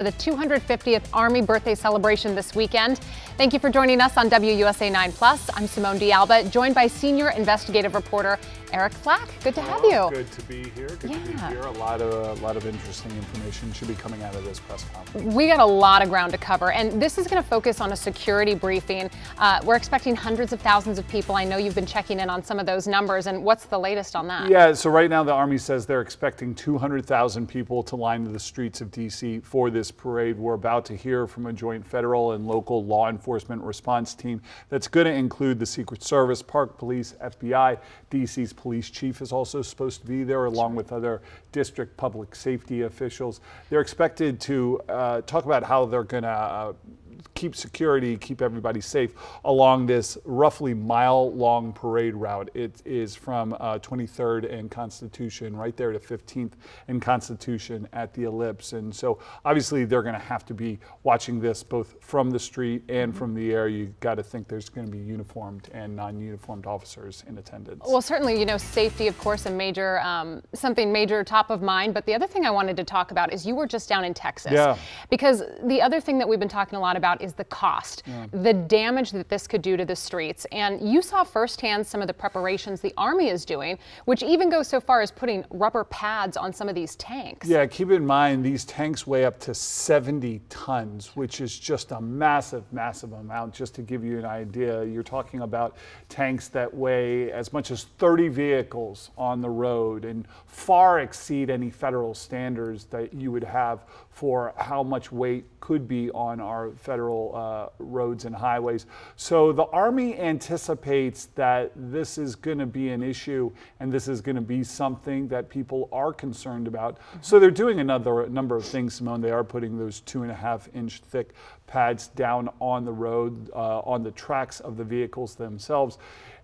The 250th Army birthday celebration this weekend. Thank you for joining us on WUSA 9+. I'm Simone D'Alba, joined by senior investigative reporter Eric Flack. Good to have you. Good to be here. Good to be here. A lot of interesting information should be coming out of this press conference. We got a lot of ground to cover, and this is going to focus on a security briefing. We're expecting hundreds of thousands of people. I know you've been checking in on some of those numbers, and what's the latest on that? Yeah, so right now the Army says they're expecting 200,000 people to line the streets of D.C. for this parade. We're about to hear from a joint federal and local law enforcement response team that's going to include the Secret Service, Park Police, FBI. D.C.'s police chief is also supposed to be there, along with other district public safety officials. They're expected to talk about how they're going to keep security, keep everybody safe along this roughly mile-long parade route. It is from 23rd and Constitution right there to 15th and Constitution at the Ellipse. And so obviously they're going to have to be watching this both from the street and from the air. You got to think there's going to be uniformed and non-uniformed officers in attendance. Well, certainly, you know, safety, of course, a major, something major top of mind. But the other thing I wanted to talk about is you were just down in Texas. Yeah. Because the other thing that we've been talking a lot about is the cost, the damage that this could do to the streets. And you saw firsthand some of the preparations the Army is doing, which even goes so far as putting rubber pads on some of these tanks. Yeah, keep in mind these tanks weigh up to 70 tons, which is just a massive, massive amount. Just to give you an idea, you're talking about tanks that weigh as much as 30 vehicles on the road and far exceed any federal standards that you would have for how much weight could be on our federal roads and highways. So the Army anticipates that this is going to be an issue and this is going to be something that people are concerned about. So they're doing another number of things, Simone. They are putting those 2.5-inch thick pads down on the road, on the tracks of the vehicles themselves.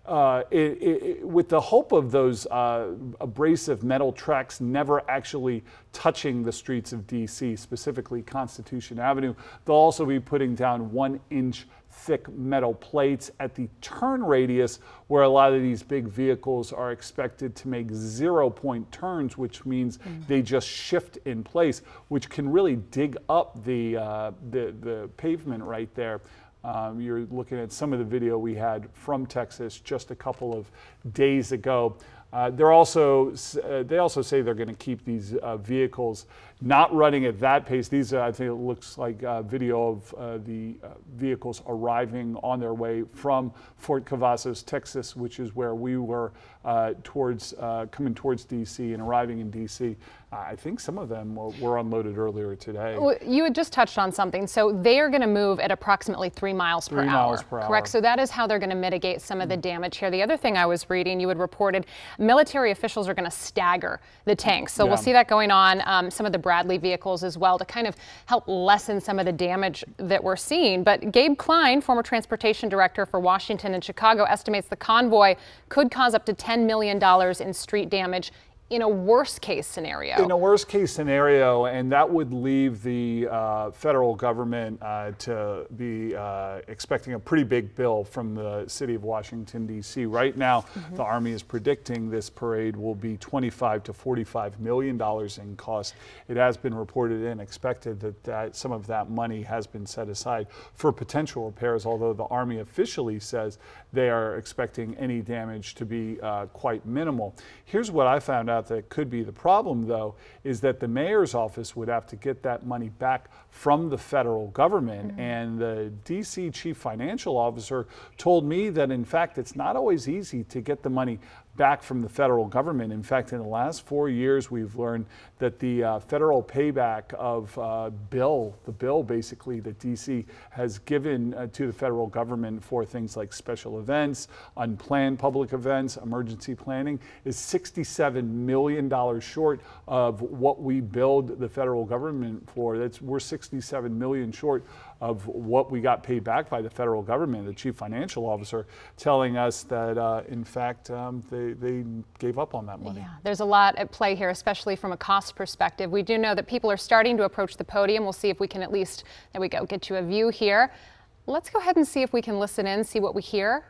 With the hope of those abrasive metal tracks never actually touching the streets of D.C., specifically Constitution Avenue. They'll also be putting down 1-inch thick metal plates at the turn radius where a lot of these big vehicles are expected to make 0-point turns, which means they just shift in place, which can really dig up the pavement right there. You're looking at some of the video we had from Texas just a couple of days ago. They also say they're going to keep these vehicles not running at that pace. These, I think it looks like video of the vehicles arriving on their way from Fort Cavazos, Texas, which is where we were coming towards D.C. and arriving in D.C. I think some of them were unloaded earlier today. Well, you had just touched on something. So they are going to move at approximately 3 miles per hour. 3 miles per hour. Correct. So that is how they're going to mitigate some of the damage here. The other thing I was reading, you had reported military officials are going to stagger the tanks. So we'll see that going on, some of the Bradley vehicles as well, to kind of help lessen some of the damage that we're seeing. But Gabe Klein, former transportation director for Washington and Chicago, estimates the convoy could cause up to $10 million in street damage in a worst case scenario. In a worst case scenario, and that would leave the federal government to be expecting a pretty big bill from the city of Washington, D.C. Right now, the Army is predicting this parade will be $25 to $45 million in cost. It has been reported and expected that some of that money has been set aside for potential repairs, although the Army officially says they are expecting any damage to be quite minimal. Here's what I found out that could be the problem, though, is that the mayor's office would have to get that money back from the federal government. And the D.C. chief financial officer told me that, in fact, it's not always easy to get the money back from the federal government. In fact, in the last 4 years, we've learned that the federal payback of the bill basically that DC has given to the federal government for things like special events, unplanned public events, emergency planning, is $67 million short of what we billed the federal government for. We're $67 million short of what we got paid back by the federal government. The chief financial officer telling us that, in fact, they gave up on that money. Yeah, there's a lot at play here, especially from a cost perspective. We do know that people are starting to approach the podium. We'll see if we can at least, there we go, get you a view here. Let's go ahead and see if we can listen in, see what we hear.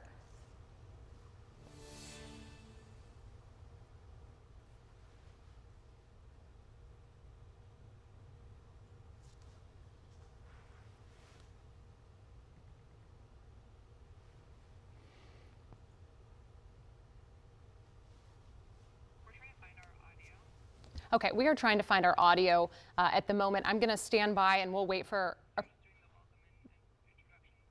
Okay, we are trying to find our audio at the moment. I'm going to stand by and we'll wait for.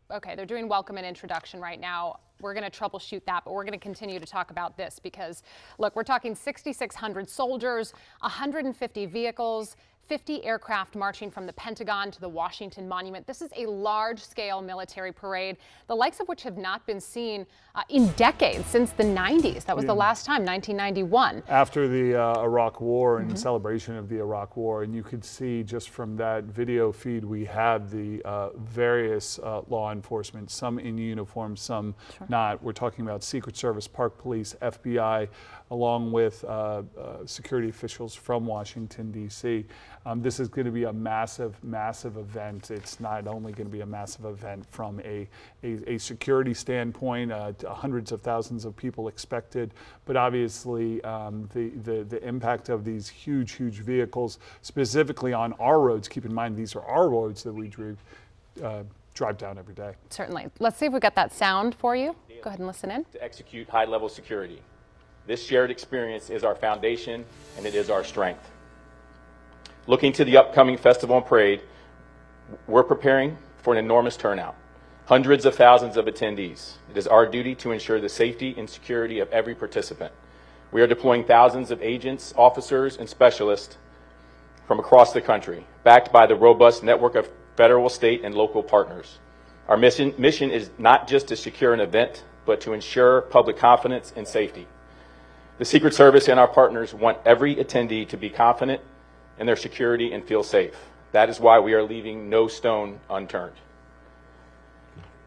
Okay, they're doing welcome and introduction right now. We're going to troubleshoot that, but we're going to continue to talk about this because, look, we're talking 6,600 soldiers, 150 vehicles, 50 aircraft marching from the Pentagon to the Washington Monument. This is a large-scale military parade, the likes of which have not been seen in decades, since the 90s. That was the last time, 1991. After the Iraq War and celebration of the Iraq War, and you could see just from that video feed we had the various law enforcement, some in uniform, some not. We're talking about Secret Service, Park Police, FBI, along with security officials from Washington, D.C. This is going to be a massive, massive event. It's not only going to be a massive event from a security standpoint, hundreds of thousands of people expected, but obviously the impact of these huge, huge vehicles, specifically on our roads. Keep in mind, these are our roads that we drive down every day. Certainly. Let's see if we got that sound for you. Go ahead and listen in. To execute high-level security. This shared experience is our foundation, and it is our strength. Looking to the upcoming festival and parade, we're preparing for an enormous turnout. Hundreds of thousands of attendees. It is our duty to ensure the safety and security of every participant. We are deploying thousands of agents, officers, and specialists from across the country, backed by the robust network of federal, state, and local partners. Our mission is not just to secure an event, but to ensure public confidence and safety. The Secret Service and our partners want every attendee to be confident in their security and feel safe. That is why we are leaving no stone unturned.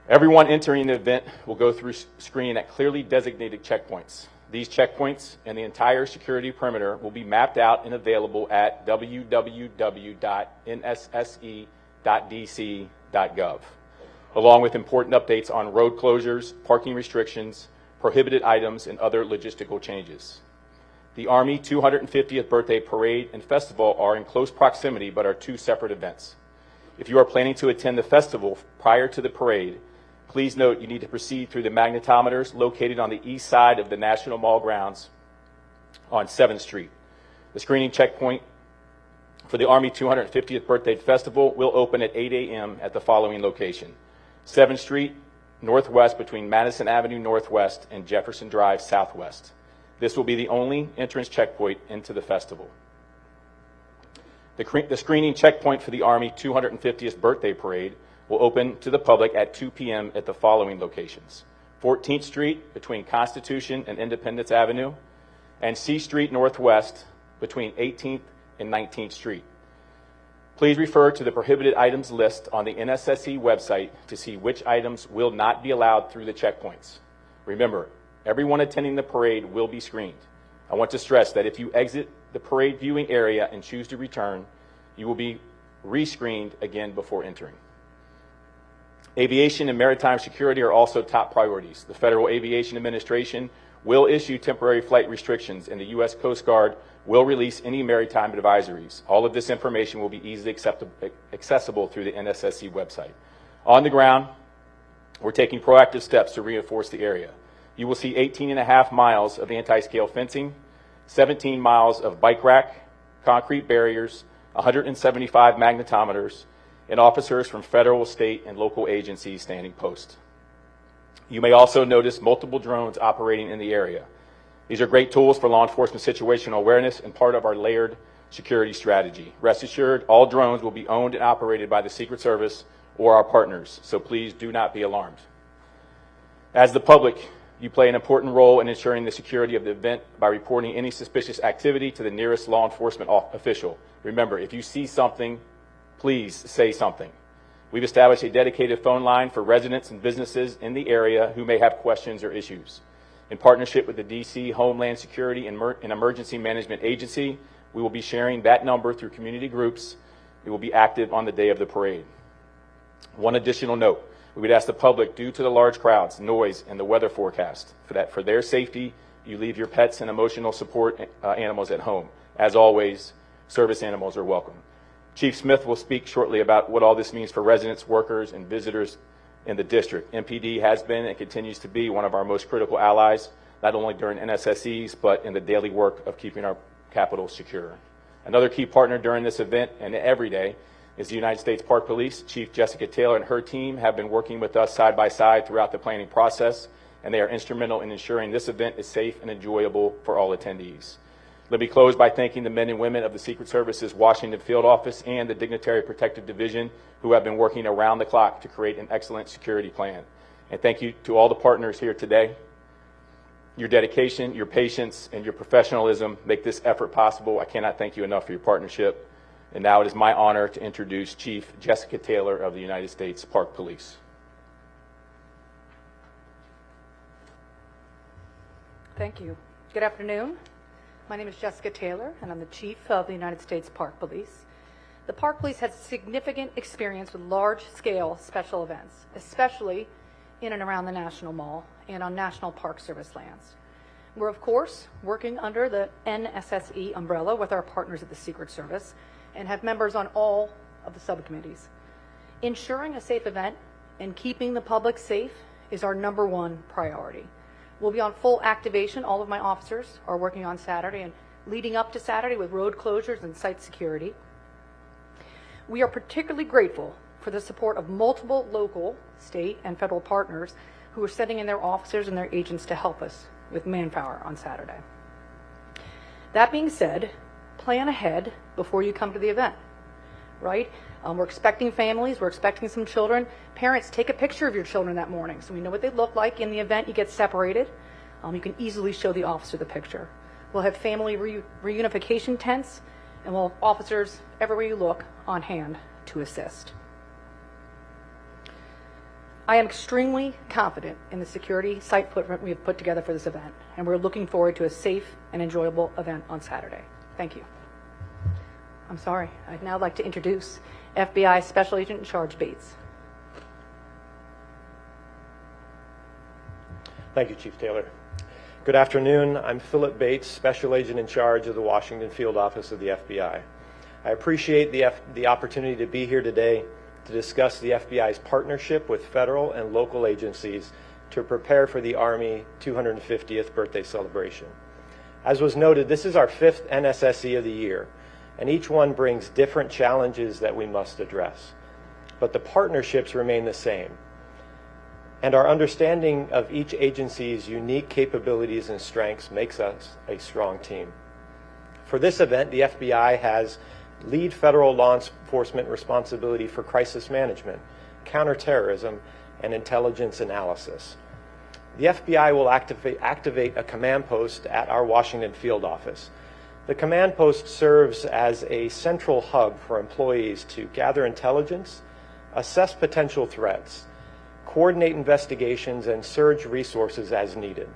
Everyone entering the event will go through screening at clearly designated checkpoints. These checkpoints and the entire security perimeter will be mapped out and available at www.nsse.dc.gov, along with important updates on road closures, parking restrictions, prohibited items, and other logistical changes. The Army 250th Birthday Parade and Festival are in close proximity but are two separate events. If you are planning to attend the festival prior to the parade, please note you need to proceed through the magnetometers located on the east side of the National Mall grounds on 7th Street. The screening checkpoint for the Army 250th Birthday Festival will open at 8 a.m. at the following location: 7th Street Northwest between Madison Avenue Northwest and Jefferson Drive Southwest. This will be the only entrance checkpoint into the festival. The screening checkpoint for the Army 250th Birthday Parade will open to the public at 2 p.m. at the following locations: 14th Street between Constitution and Independence Avenue, and C Street Northwest between 18th and 19th Street. Please refer to the prohibited items list on the NSSE website to see which items will not be allowed through the checkpoints. Remember, everyone attending the parade will be screened. I want to stress that if you exit the parade viewing area and choose to return, you will be re-screened again before entering. Aviation and maritime security are also top priorities. The Federal Aviation Administration will issue temporary flight restrictions, and the U.S. Coast Guard will release any maritime advisories. All of this information will be easily accessible through the NSSE website. On the ground, we're taking proactive steps to reinforce the area. You will see 18.5 miles of anti-scale fencing, 17 miles of bike rack, concrete barriers, 175 magnetometers, and officers from federal, state, and local agencies standing post. You may also notice multiple drones operating in the area. These are great tools for law enforcement situational awareness and part of our layered security strategy. Rest assured, all drones will be owned and operated by the Secret Service or our partners, so please do not be alarmed. As the public, you play an important role in ensuring the security of the event by reporting any suspicious activity to the nearest law enforcement official. Remember, if you see something, please say something. We've established a dedicated phone line for residents and businesses in the area who may have questions or issues. In partnership with the D.C. Homeland Security and Emergency Management Agency, we will be sharing that number through community groups. It will be active on the day of the parade. One additional note, we would ask the public, due to the large crowds, noise, and the weather forecast, for their safety, you leave your pets and emotional support animals at home. As always, service animals are welcome. Chief Smith will speak shortly about what all this means for residents, workers, and visitors in the district. MPD has been and continues to be one of our most critical allies, not only during NSSEs, but in the daily work of keeping our capital secure. Another key partner during this event and every day is the United States Park Police. Chief Jessica Taylor and her team have been working with us side by side throughout the planning process, and they are instrumental in ensuring this event is safe and enjoyable for all attendees. Let me close by thanking the men and women of the Secret Service's Washington Field Office and the Dignitary Protective Division who have been working around the clock to create an excellent security plan. And thank you to all the partners here today. Your dedication, your patience, and your professionalism make this effort possible. I cannot thank you enough for your partnership. And now it is my honor to introduce Chief Jessica Taylor of the United States Park Police. Thank you. Good afternoon. My name is Jessica Taylor, and I'm the Chief of the United States Park Police. The Park Police has significant experience with large-scale special events, especially in and around the National Mall and on National Park Service lands. We're, of course, working under the NSSE umbrella with our partners at the Secret Service and have members on all of the subcommittees. Ensuring a safe event and keeping the public safe is our #1 priority. We'll be on full activation. All of my officers are working on Saturday and leading up to Saturday with road closures and site security. We are particularly grateful for the support of multiple local, state, and federal partners who are sending in their officers and their agents to help us with manpower on Saturday. That being said, plan ahead before you come to the event, right? We're expecting families, we're expecting some children. Parents, take a picture of your children that morning so we know what they look like. In the event you get separated, you can easily show the officer the picture. We'll have family reunification tents, and we'll have officers everywhere you look on hand to assist. I am extremely confident in the security site footprint we have put together for this event, and we're looking forward to a safe and enjoyable event on Saturday. Thank you. I'm sorry. I'd now like to introduce FBI Special Agent in Charge Bates. Thank you, Chief Taylor. Good afternoon. I'm Philip Bates, Special Agent in Charge of the Washington Field Office of the FBI. I appreciate the opportunity to be here today to discuss the FBI's partnership with federal and local agencies to prepare for the Army 250th birthday celebration. As was noted, this is our 5th NSSE of the year, and each one brings different challenges that we must address. But the partnerships remain the same, and our understanding of each agency's unique capabilities and strengths makes us a strong team. For this event, the FBI has lead federal law enforcement responsibility for crisis management, counterterrorism, and intelligence analysis. The FBI will activate a command post at our Washington field office. The command post serves as a central hub for employees to gather intelligence, assess potential threats, coordinate investigations, and surge resources as needed.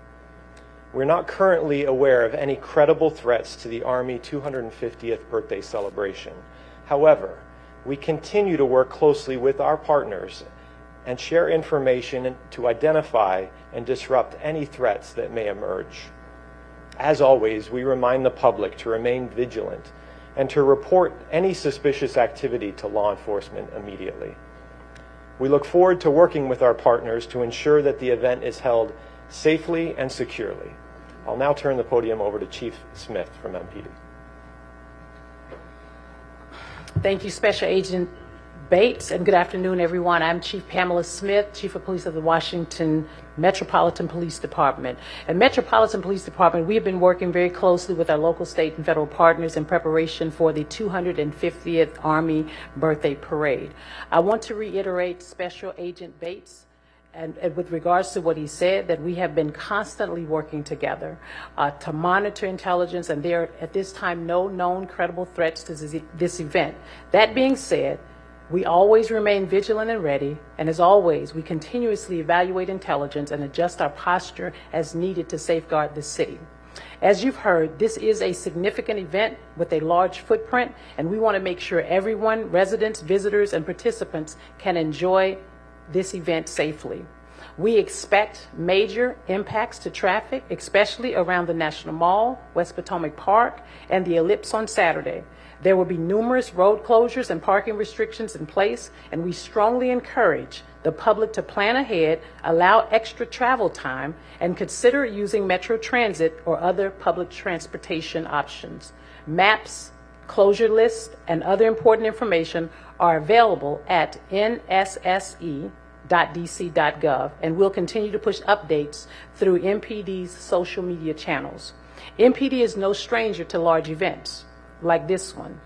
We're not currently aware of any credible threats to the Army 250th birthday celebration. However, we continue to work closely with our partners and share information to identify and disrupt any threats that may emerge. As always, we remind the public to remain vigilant and to report any suspicious activity to law enforcement immediately. We look forward to working with our partners to ensure that the event is held safely and securely. I'll now turn the podium over to Chief Smith from MPD. Thank you, Special Agent Bates, and good afternoon, everyone. I'm Chief Pamela Smith, Chief of Police of the Washington Metropolitan Police Department. At Metropolitan Police Department, we have been working very closely with our local, state, and federal partners in preparation for the 250th Army Birthday Parade. I want to reiterate Special Agent Bates and with regards to what he said, that we have been constantly working together to monitor intelligence, and there are at this time no known credible threats to this event. That being said, we always remain vigilant and ready, and as always, we continuously evaluate intelligence and adjust our posture as needed to safeguard the city. As you've heard, this is a significant event with a large footprint, and we want to make sure everyone, residents, visitors, and participants can enjoy this event safely. We expect major impacts to traffic, especially around the National Mall, West Potomac Park, and the Ellipse on Saturday. There will be numerous road closures and parking restrictions in place, and we strongly encourage the public to plan ahead, allow extra travel time, and consider using Metro Transit or other public transportation options. Maps, closure list, and other important information are available at nsse.dc.gov, and we'll continue to push updates through MPD's social media channels. MPD is no stranger to large events like this one.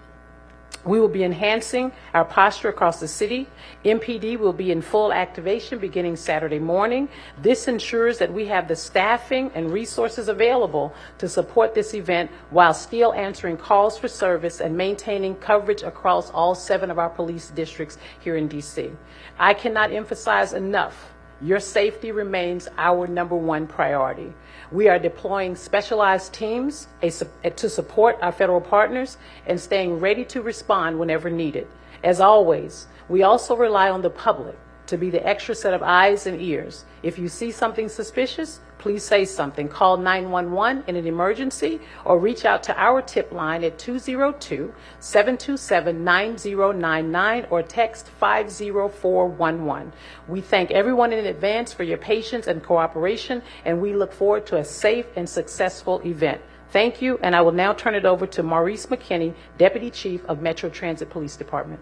We will be enhancing our posture across the city. MPD will be in full activation beginning Saturday morning. This ensures that we have the staffing and resources available to support this event while still answering calls for service and maintaining coverage across all 7 of our police districts here in DC. I cannot emphasize enough, your safety remains our #1 priority. We are deploying specialized teams to support our federal partners and staying ready to respond whenever needed. As always, we also rely on the public to be the extra set of eyes and ears. If you see something suspicious, please say something. Call 911 in an emergency or reach out to our tip line at 202-727-9099 or text 50411. We thank everyone in advance for your patience and cooperation, and we look forward to a safe and successful event. Thank you, and I will now turn it over to Maurice McKinney, Deputy Chief of Metro Transit Police Department.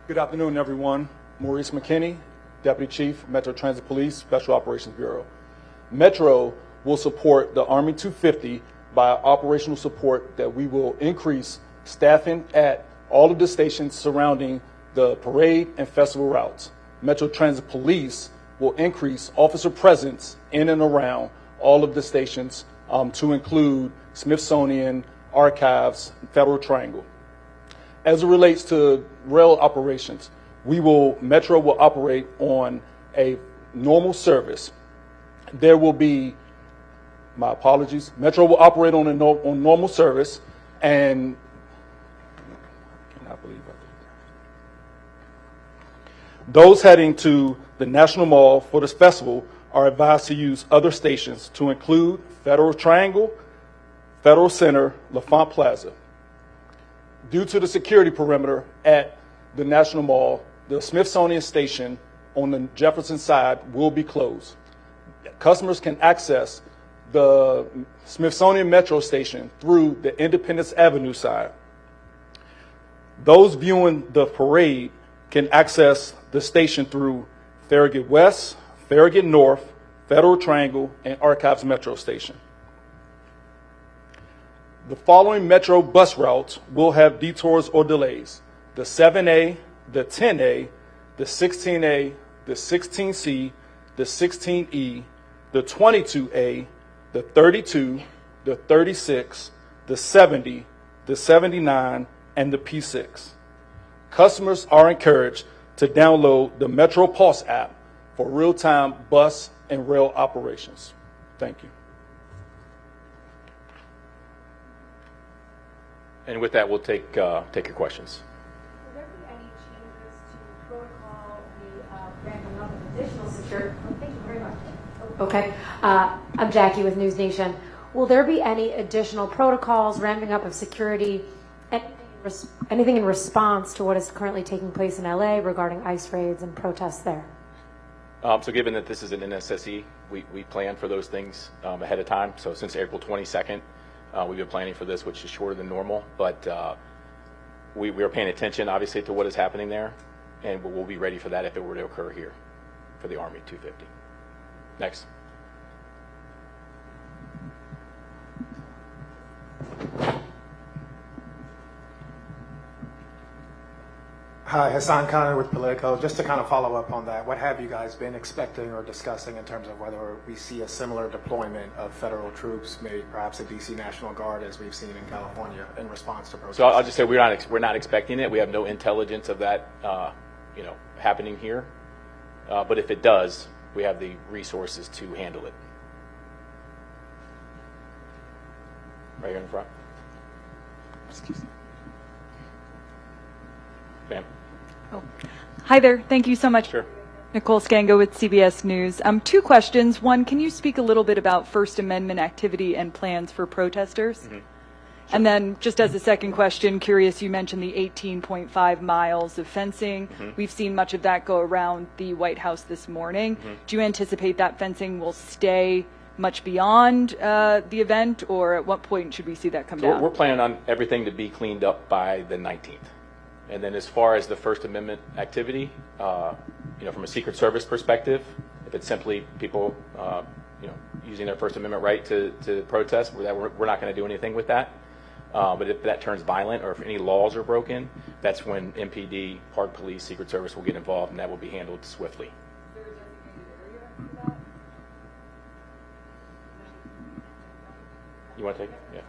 Good afternoon, everyone. Maurice McKinney, Deputy Chief, Metro Transit Police, Special Operations Bureau. Metro will support the Army 250 by operational support that we will increase staffing at all of the stations surrounding the parade and festival routes. Metro Transit Police will increase officer presence in and around all of the stations to include Smithsonian, Archives, Federal Triangle. As it relates to rail operations, Metro will operate on a normal service. There will be, my apologies, Metro will operate on normal service, and I cannot believe I did that. Those heading to the National Mall for this festival are advised to use other stations to include Federal Triangle, Federal Center, LaFont Plaza. Due to the security perimeter at the National Mall, the Smithsonian station on the Jefferson side will be closed. Customers can access the Smithsonian Metro station through the Independence Avenue side. Those viewing the parade can access the station through Farragut West, Farragut North, Federal Triangle, and Archives Metro station. The following Metro bus routes will have detours or delays: the 7A, the 10A, the 16A, the 16C, the 16E, the 22A, the 32, the 36, the 70, the 79, and the P6. Customers are encouraged to download the Metro Pulse app for real-time bus and rail operations. Thank you. And with that, we'll take your questions. Will there be any changes to protocol, the ramping up of additional security? Oh, thank you very much. Okay, I'm Jackie with News Nation. Will there be any additional protocols, ramping up of security, anything in response to what is currently taking place in LA regarding ICE raids and protests there? So given that this is an NSSE, we plan for those things ahead of time. So since April 22nd, we've been planning for this, which is shorter than normal, but we are paying attention, obviously, to what is happening there, and we'll be ready for that if it were to occur here for the Army 250. Next. Hi, Hassan Khan with Politico. Just to kind of follow up on that, what have you guys been expecting or discussing in terms of whether we see a similar deployment of federal troops, maybe perhaps a DC National Guard as we've seen in California in response to protests? So I'll just say we're not expecting it. We have no intelligence of that, happening here. But if it does, we have the resources to handle it. Right here in the front. Excuse me. Ma'am. Oh. Hi there. Thank you so much. Sure. Nicole Scango with CBS News. 2 questions. One, can you speak a little bit about First Amendment activity and plans for protesters? Mm-hmm. Sure. And then just as a second question, curious, you mentioned the 18.5 miles of fencing. Mm-hmm. We've seen much of that go around the White House this morning. Mm-hmm. Do you anticipate that fencing will stay much beyond the event, or at what point should we see that come So down? we're planning on everything to be cleaned up by the 19th. And then as far as the First Amendment activity, from a Secret Service perspective, if it's simply people, using their First Amendment right to protest, we're not going to do anything with that. But if that turns violent or if any laws are broken, that's when MPD, Park Police, Secret Service will get involved, and that will be handled swiftly. You want to take it? Yeah.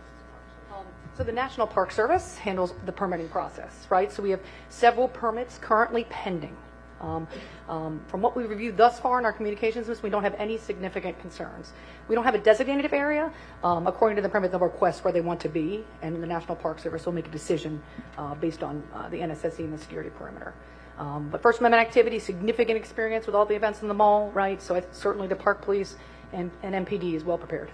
So the National Park Service handles the permitting process, right? So we have several permits currently pending. From what we've reviewed thus far in our communications list, we don't have any significant concerns. We don't have a designated area, according to the permit, they'll request where they want to be, and the National Park Service will make a decision based on the NSSE and the security perimeter. But First Amendment activity, significant experience with all the events in the mall, right? So certainly the Park Police and MPD is well prepared.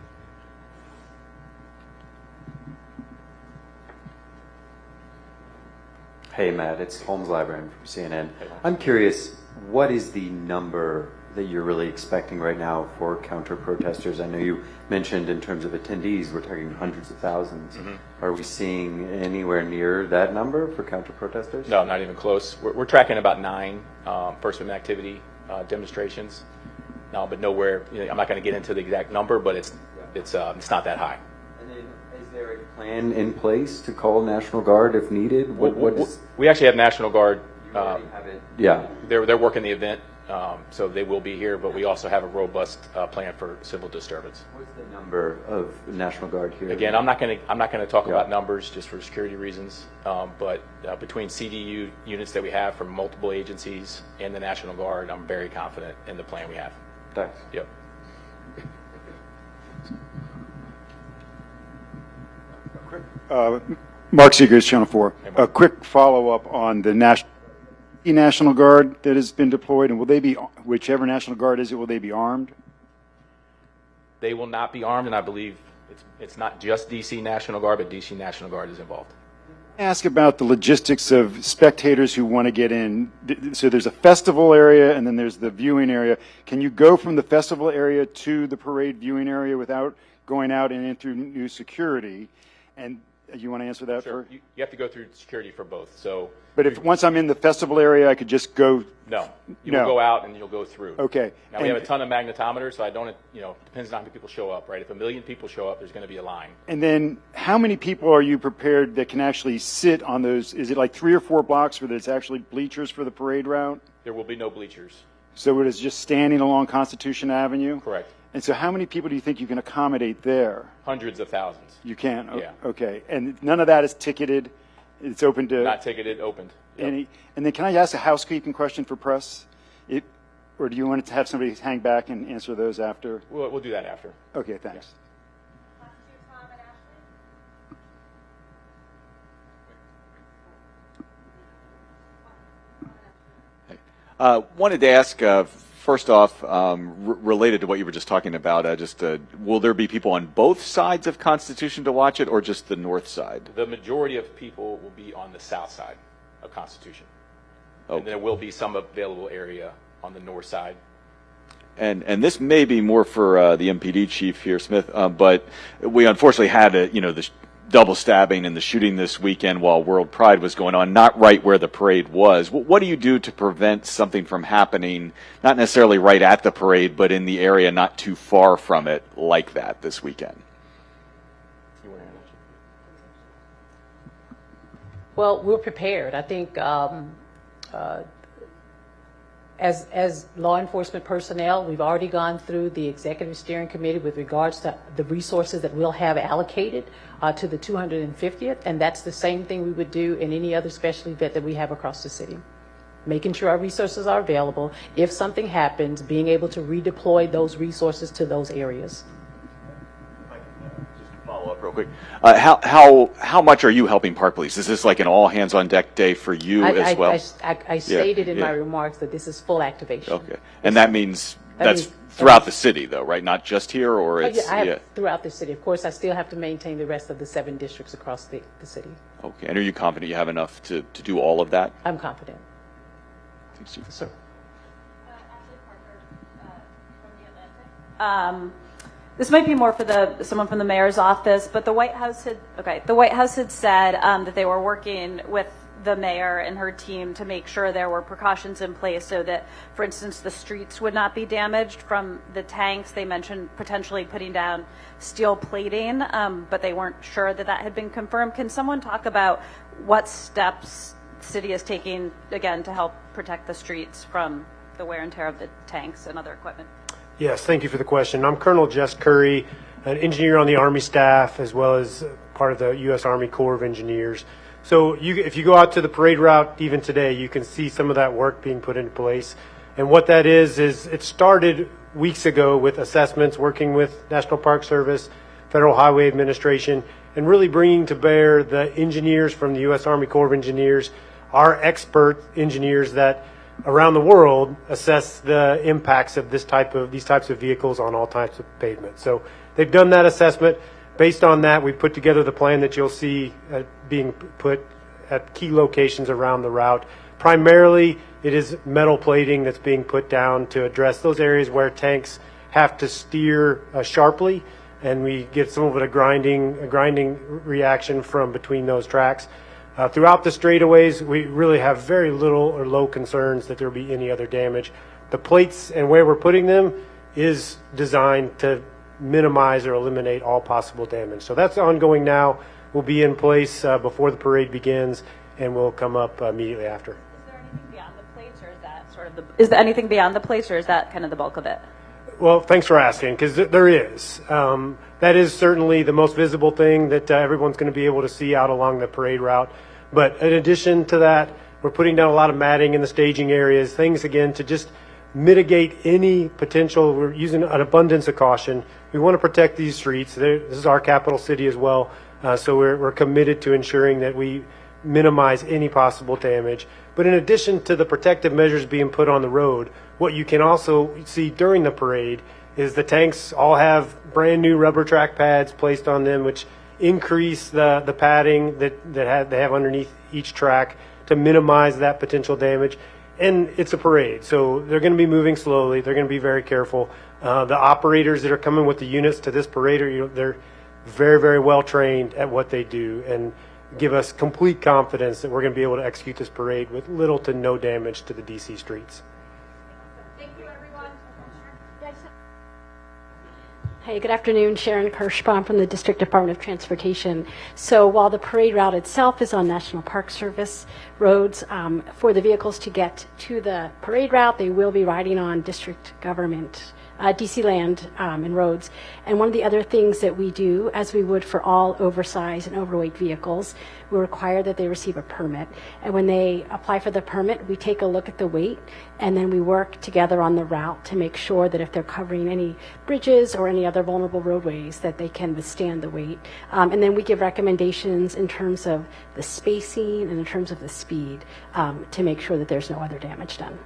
Hey, Matt, it's Holmes Librarian from CNN. I'm curious, what is the number that you're really expecting right now for counter-protesters? I know you mentioned in terms of attendees, we're talking hundreds of thousands. Mm-hmm. Are we seeing anywhere near that number for counter-protesters? No, not even close. We're tracking about 9 First Amendment activity demonstrations. No, but nowhere. I'm not going to get into the exact number, but it's not that high. And then, is there a plan in place to call National Guard if needed? We actually have National Guard. Have it? Yeah. They're working the event, so they will be here. But we also have a robust plan for civil disturbance. What's the number of National Guard here? Again, I'm not going to talk about numbers just for security reasons. But between CDU units that we have from multiple agencies and the National Guard, I'm very confident in the plan we have. Thanks. Yep. Mark Seegers, Channel 4. A quick follow-up on the National Guard that has been deployed, and will they be, whichever National Guard is it, will they be armed? They will not be armed, and I believe it's not just DC National Guard, but DC National Guard is involved. Ask about the logistics of spectators who want to get in. So there's a festival area, and then there's the viewing area. Can you go from the festival area to the parade viewing area without going out and in through new security? And you want to answer that? Sure. You have to go through security for both. So, but if once I'm in the festival area, I could just go. No, will go out and you'll go through. Okay. Now we have a ton of magnetometers, so I don't. Depends on how many people show up, right? If 1 million people show up, there's going to be a line. And then, how many people are you prepared that can actually sit on those? Is it like 3 or 4 blocks where there's actually bleachers for the parade route? There will be no bleachers. So it is just standing along Constitution Avenue? Correct. And so how many people do you think you can accommodate there? Hundreds of thousands. You can? Yeah. Okay. And none of that is ticketed? It's open to... Not ticketed, opened. Yep. And then can I ask a housekeeping question for press? Or do you want to have somebody hang back and answer those after? We'll do that after. Okay, thanks. Wanted to ask, first off, related to what you were just talking about, will there be people on both sides of Constitution to watch it, or just the north side? The majority of people will be on the south side of Constitution. Okay. And there will be some available area on the north side. And this may be more for the MPD chief here, Smith, but we unfortunately had the double stabbing and the shooting this weekend while World Pride was going on, not right where the parade was. What do you do to prevent something from happening, not necessarily right at the parade, but in the area not too far from it like that this weekend? Well, we're prepared. I think as law enforcement personnel, we've already gone through the executive steering committee with regards to the resources that we'll have allocated to the 250th, and that's the same thing we would do in any other special event that we have across the city. Making sure our resources are available. If something happens, being able to redeploy those resources to those areas. Follow up real quick. How much are you helping Park Police? Is this like an all hands on deck day for you as well? I stated in my remarks that this is full activation. Okay, and that means that's throughout the city, though, right? Not just here, or it's throughout the city. Of course, I still have to maintain the rest of the 7 districts across the city. Okay, and are you confident you have enough to do all of that? I'm confident. Thanks, Chief. Sir. Ashley Parker from The Atlantic. This might be more for someone from the mayor's office, but the White House had said that they were working with the mayor and her team to make sure there were precautions in place so that, for instance, the streets would not be damaged from the tanks. They mentioned potentially putting down steel plating, but they weren't sure that had been confirmed. Can someone talk about what steps the city is taking, again, to help protect the streets from the wear and tear of the tanks and other equipment? Yes, thank you for the question. I'm Colonel Jess Curry, an engineer on the Army staff, as well as part of the U.S. Army Corps of Engineers. So if you go out to the parade route even today, you can see some of that work being put into place. And what that is it started weeks ago with assessments, working with National Park Service, Federal Highway Administration, and really bringing to bear the engineers from the U.S. Army Corps of Engineers, our expert engineers that around the world assess the impacts of these types of vehicles on all types of pavement. So they've done that assessment. Based on that, we put together the plan that you'll see being put at key locations around the route. Primarily, it is metal plating that's being put down to address those areas where tanks have to steer sharply, and we get some of it a grinding reaction from between those tracks. Throughout the straightaways, we really have very little or low concerns that there will be any other damage. The plates and where we're putting them is designed to minimize or eliminate all possible damage. So that's ongoing now. Will be in place before the parade begins, and will come up immediately after. Is there anything beyond the plates, or is that sort of is there anything beyond the plates, or is that kind of the bulk of it? Well, thanks for asking, because there is. That is certainly the most visible thing that everyone's going to be able to see out along the parade route. But in addition to that, we're putting down a lot of matting in the staging areas, things, again, to just mitigate any potential. We're using an abundance of caution. We want to protect these streets. This is our capital city as well, so we're committed to ensuring that we minimize any possible damage. But in addition to the protective measures being put on the road, what you can also see during the parade is the tanks all have brand new rubber track pads placed on them, which increase the padding that they have underneath each track to minimize that potential damage. And it's a parade, so they're going to be moving slowly. They're going to be very careful. The operators that are coming with the units to this parade, they're very, very well trained at what they do, and give us complete confidence that we're going to be able to execute this parade with little to no damage to the DC streets. Thank you, everyone. Hey, good afternoon. Sharon Kirschbaum from the District Department of Transportation. So while the parade route itself is on National Park Service roads, for the vehicles to get to the parade route, they will be riding on district government, DC land and roads. And one of the other things that we do, as we would for all oversized and overweight vehicles, we require that they receive a permit. And when they apply for the permit, we take a look at the weight, and then we work together on the route to make sure that if they're covering any bridges or any other vulnerable roadways, that they can withstand the weight. And then we give recommendations in terms of the spacing and in terms of the speed to make sure that there's no other damage done.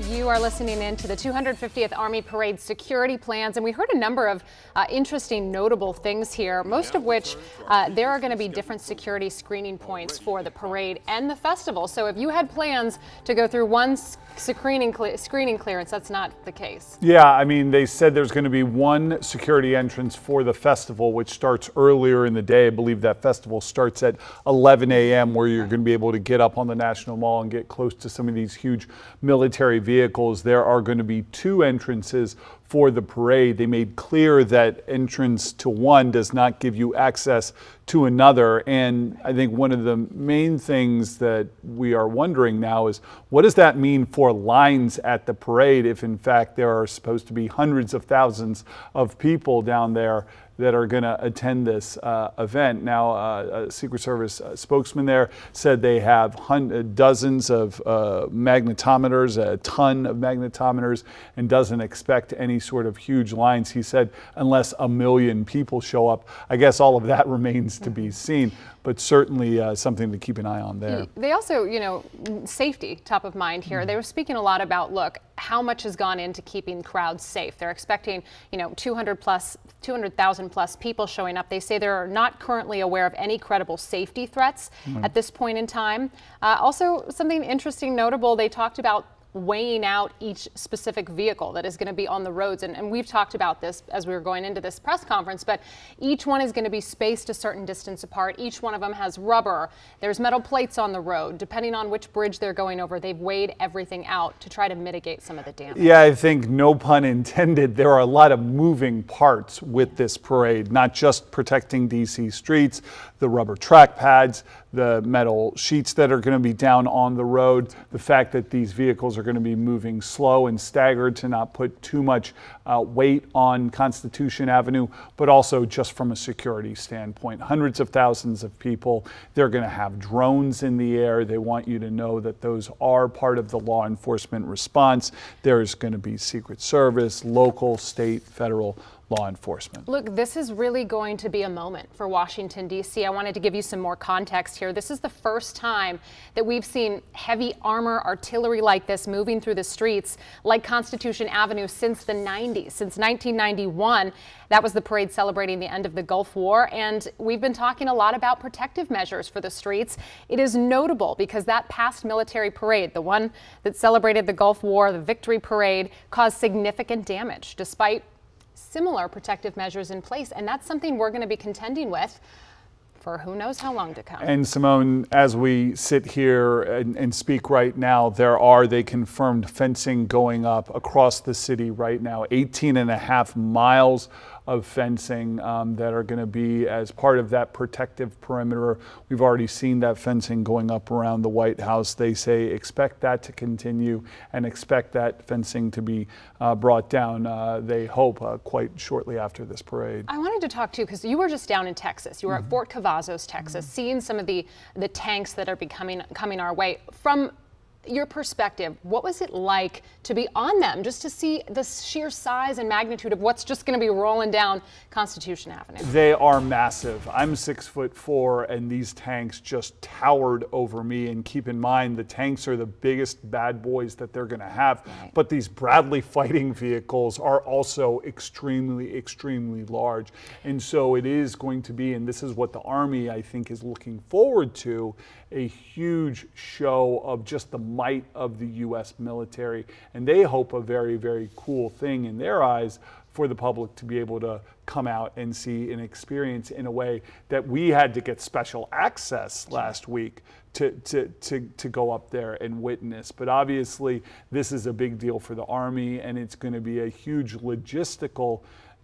You are listening in to the 250th Army Parade security plans, and we heard a number of interesting, notable things here, most of which there are going to be different security screening points for the parade and the festival. So if you had plans to go through one screening clearance, that's not the case. Yeah, I mean, they said there's going to be one security entrance for the festival, which starts earlier in the day. I believe that festival starts at 11 a.m., where you're going to be able to get up on the National Mall and get close to some of these huge military vehicles. There are going to be two entrances for the parade. They made clear that entrance to one does not give you access to another. And I think one of the main things that we are wondering now is, what does that mean for lines at the parade if in fact there are supposed to be hundreds of thousands of people down there that are going to attend this event? Now, a Secret Service spokesman there said they have dozens of magnetometers, a ton of magnetometers, and doesn't expect any any sort of huge lines. He said unless 1 million people show up. I guess all of that remains to be seen, but certainly something to keep an eye on there. They also, safety top of mind here. They were speaking a lot about, look, how much has gone into keeping crowds safe. They're expecting, 200,000 plus people showing up. They say they're not currently aware of any credible safety threats at this point in time. Also, something interesting, notable, they talked about weighing out each specific vehicle that is going to be on the roads. And we've talked about this as we were going into this press conference, but each one is going to be spaced a certain distance apart. Each one of them has rubber. There's metal plates on the road. Depending on which bridge they're going over, they've weighed everything out to try to mitigate some of the damage. Yeah, I think, no pun intended, there are a lot of moving parts with this parade, not just protecting DC streets, the rubber track pads, the metal sheets that are going to be down on the road, the fact that these vehicles are going to be moving slow and staggered to not put too much weight on Constitution Avenue, but also just from a security standpoint. Hundreds of thousands of people. They're going to have drones in the air. They want you to know that those are part of the law enforcement response. There's going to be Secret Service, local, state, federal law enforcement. Look, this is really going to be a moment for Washington, D.C. I wanted to give you some more context here. This is the first time that we've seen heavy armor artillery like this moving through the streets like Constitution Avenue since the 90s. Since 1991, that was the parade celebrating the end of the Gulf War, and we've been talking a lot about protective measures for the streets. It is notable because that past military parade, the one that celebrated the Gulf War, the Victory Parade, caused significant damage despite similar protective measures in place, and that's something we're going to be contending with for who knows how long to come. And Simone, as we sit here and speak right now, they confirmed fencing going up across the city right now, 18.5 miles of fencing that are going to be as part of that protective perimeter. We've already seen that fencing going up around the White House. They say expect that to continue and expect that fencing to be brought down, they hope, quite shortly after this parade. I wanted to talk to you because you were just down in Texas. You were at Fort Cavazos, Texas, seeing some of the tanks that are coming our way. From your perspective, what was it like to be on them, just to see the sheer size and magnitude of what's just going to be rolling down Constitution Avenue? They are massive. I'm 6'4", and these tanks just towered over me. And keep in mind, the tanks are the biggest bad boys that they're going to have. Right. But these Bradley fighting vehicles are also extremely, extremely large. And so it is going to be, and this is what the Army, I think, is looking forward to, a huge show of just the might of the U.S. military. And they hope a very, very cool thing in their eyes for the public to be able to come out and see and experience in a way that we had to get special access last week to go up there and witness. But obviously, this is a big deal for the Army, and it's going to be a huge logistical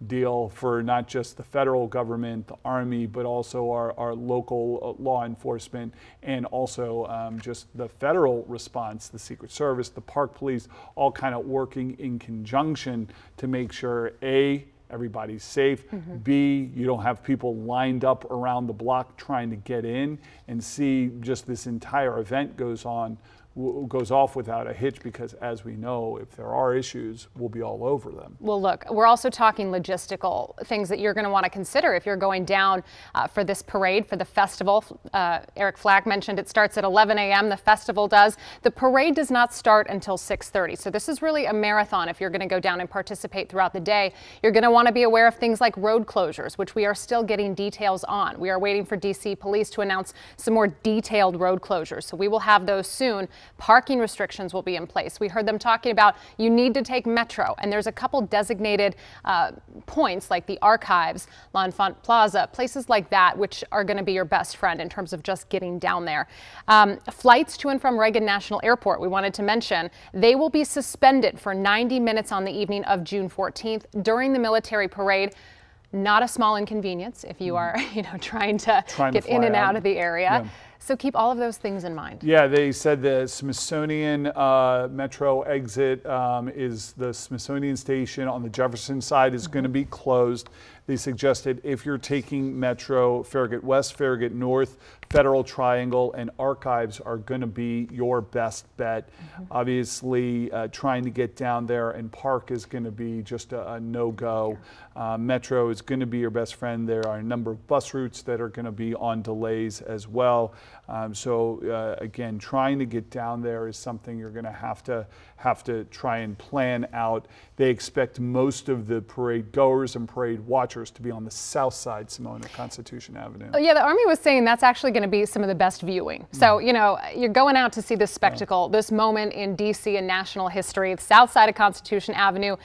deal for not just the federal government, the Army, but also our local law enforcement, and also just the federal response, the Secret Service, the Park Police, all kind of working in conjunction to make sure, A, everybody's safe, B, you don't have people lined up around the block trying to get in, and C, just this entire event goes off without a hitch, because as we know, if there are issues, we'll be all over them. Well, look, we're also talking logistical things that you're going to want to consider if you're going down for this parade, for the festival. Eric Flack mentioned it starts at 11 a.m. The festival does. The parade does not start until 6:30. So this is really a marathon. If you're going to go down and participate throughout the day, you're going to want to be aware of things like road closures, which we are still getting details on. We are waiting for DC Police to announce some more detailed road closures. So we will have those soon. Parking restrictions will be in place. We heard them talking about you need to take Metro, and there's a couple designated points like the Archives, L'Enfant Plaza, places like that, which are going to be your best friend in terms of just getting down there. Flights to and from Reagan National Airport, we wanted to mention, they will be suspended for 90 minutes on the evening of June 14th during the military parade. Not a small inconvenience if you are, trying to get in and out of the area. Yeah. So keep all of those things in mind. Yeah, they said the Smithsonian Metro exit is the Smithsonian station on the Jefferson side is going to be closed. They suggested if you're taking Metro, Farragut West, Farragut North, Federal Triangle, and Archives are going to be your best bet. Obviously, trying to get down there and park is going to be just a no-go. Metro is going to be your best friend. There are a number of bus routes that are going to be on delays as well. Again, trying to get down there is something you're going to have to try and plan out. They expect most of the parade goers and parade watchers to be on the south side, Simone, of Constitution Avenue. Yeah, the Army was saying that's actually going to be some of the best viewing. So, you know, you're going out to see this spectacle, this moment in D.C. and national history. The south side of Constitution Avenue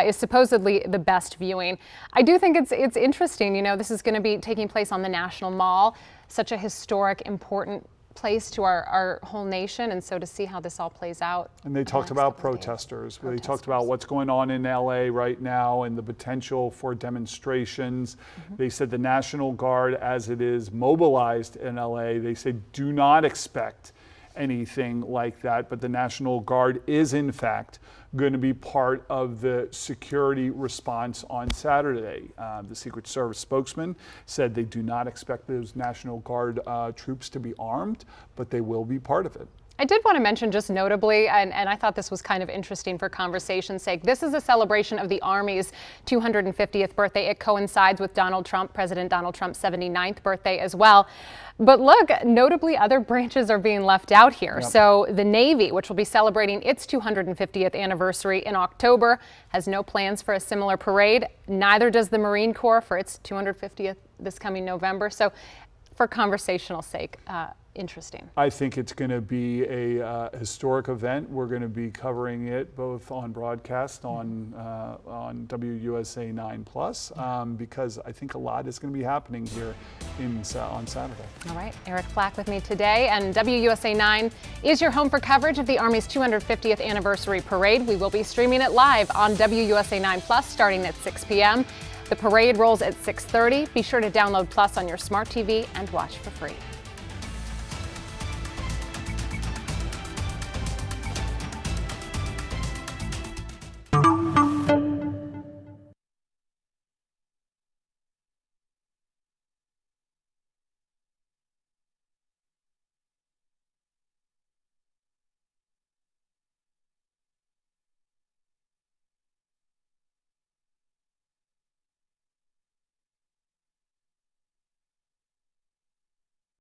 is supposedly the best viewing. I do think it's interesting, you know, this is going to be taking place on the National Mall, such a historic, important place to our whole nation, and so to see how this all plays out. And they talked about protesters. They talked about what's going on in LA right now and the potential for demonstrations. They said the National Guard, as it is mobilized in LA, they said do not expect anything like that, but the National Guard is in fact going to be part of the security response on Saturday. The Secret Service spokesman said they do not expect those National Guard troops to be armed, but they will be part of it. I did want to mention just notably, and I thought this was kind of interesting for conversation's sake, this is a celebration of the Army's 250th birthday. It coincides with President Donald Trump's 79th birthday as well. But look, notably other branches are being left out here. Yep. So the Navy, which will be celebrating its 250th anniversary in October, has no plans for a similar parade. Neither does the Marine Corps for its 250th this coming November. So for conversational sake, interesting. I think it's going to be a historic event. We're going to be covering it both on broadcast on WUSA 9+, because I think a lot is going to be happening here on Saturday. All right, Eric Flack with me today, and WUSA 9 is your home for coverage of the Army's 250th anniversary parade. We will be streaming it live on WUSA 9+ starting at 6 p.m. The parade rolls at 6:30. Be sure to download Plus on your smart TV and watch for free.